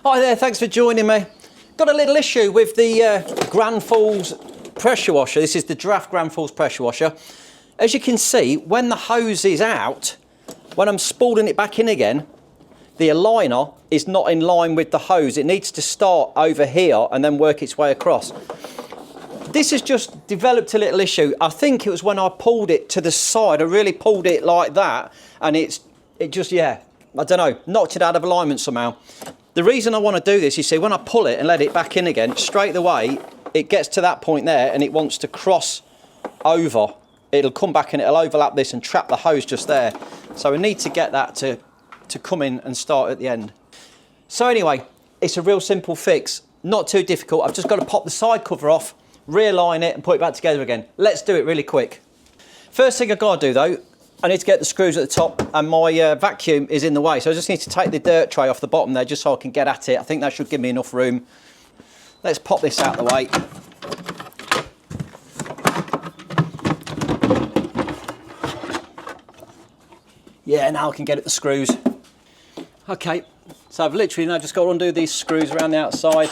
Hi there, thanks for joining me. Got a little issue with the Grandfalls pressure washer. This is the Giraffe Grandfalls pressure washer. As you can see, when the hose is out, when I'm spooling it back in again, the aligner is not in line with the hose. It needs to start over here and then work its way across. This has just developed a little issue. I think it was when I pulled it to the side. I really pulled it like that, and it just, yeah, I don't know, knocked it out of alignment somehow. The reason I want to do this, you see, when I pull it and let it back in again, straight away, it gets to that point there and it wants to cross over. It'll come back and it'll overlap this and trap the hose just there. So we need to get that to come in and start at the end. So anyway, it's a real simple fix, not too difficult. I've just got to pop the side cover off, realign it and put it back together again. Let's do it really quick. First thing I've got to do though, I need to get the screws at the top, and my vacuum is in the way. So I just need to take the dirt tray off the bottom there just so I can get at it. I think that should give me enough room. Let's pop this out of the way. Yeah, now I can get at the screws. Okay, so I've literally now just got to undo these screws around the outside.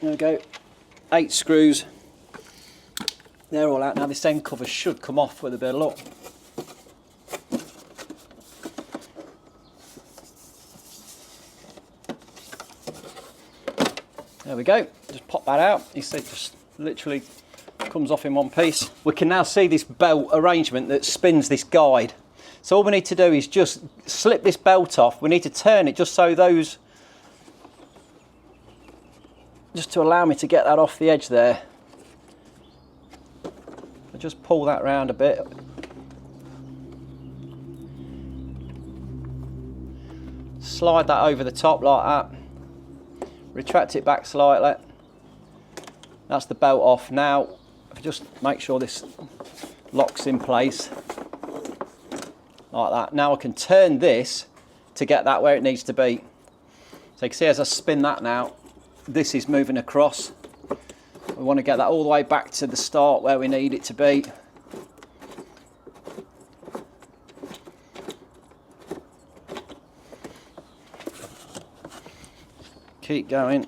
There we go, 8 screws. They're all out now. This end cover should come off with a bit of luck. There we go, just pop that out. You see, it just literally comes off in one piece. We can now see this belt arrangement that spins this guide. So all we need to do is just slip this belt off. We need to turn it just so those, just to allow me to get that off the edge there. I just pull that round a bit. Slide that over the top like that. Retract it back slightly. That's the belt off. Now, if I just make sure this locks in place like that. Now I can turn this to get that where it needs to be. So you can see as I spin that now, this is moving across. We want to get that all the way back to the start where we need it to be. Keep going.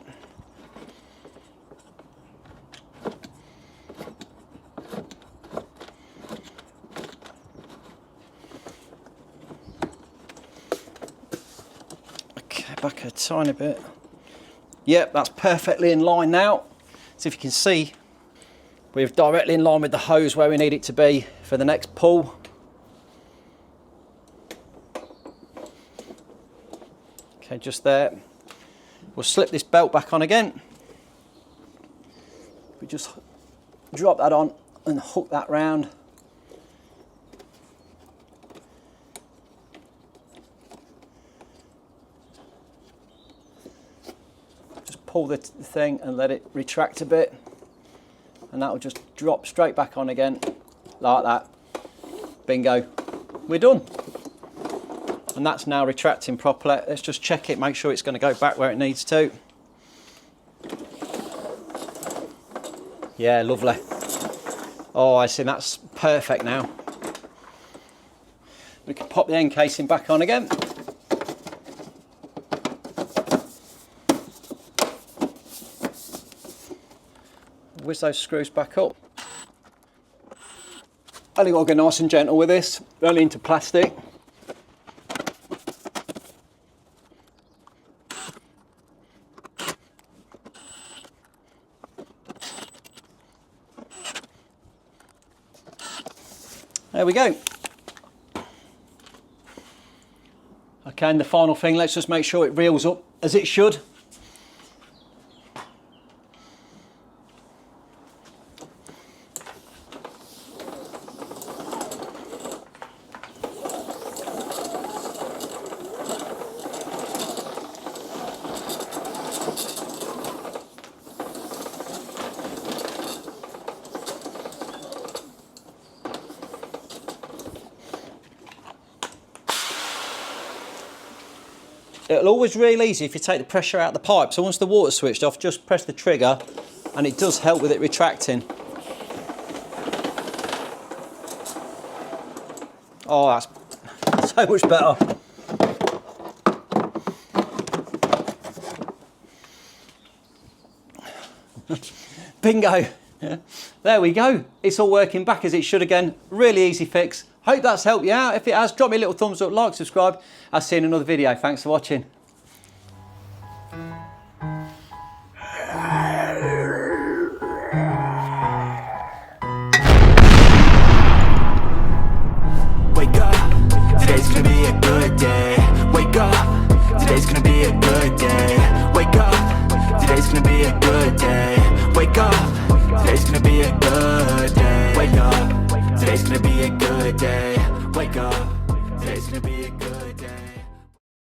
Okay, back a tiny bit. Yep, that's perfectly in line now. So if you can see, we're directly in line with the hose where we need it to be for the next pull. Okay, just there. We'll slip this belt back on again. We just drop that on and hook that round. Pull the thing and let it retract a bit, and that will just drop straight back on again like that. Bingo, we're done. And that's now retracting properly. Let's just check it, make sure it's going to go back where it needs to. Yeah, lovely. Oh, I see, that's perfect now. We can pop the end casing back on again. Whiz those screws back up. Only got to go nice and gentle with this, only into plastic. There we go. Okay, and the final thing, let's just make sure it reels up as it should. It'll always real easy if you take the pressure out of the pipe. So once the water's switched off, just press the trigger and it does help with it retracting. Oh, that's so much better. Bingo. There we go. It's all working back as it should again. Really easy fix. Hope that's helped you out. If it has, drop me a little thumbs up, like, subscribe. I'll see you in another video. Thanks for watching. Wake up, today's gonna be a good day. Wake up, today's gonna be a good day. Wake up, today's gonna be a good day. Wake up, today's gonna be a good day. Wake up, today's gonna be a good day. Wake up, today's gonna be a good day.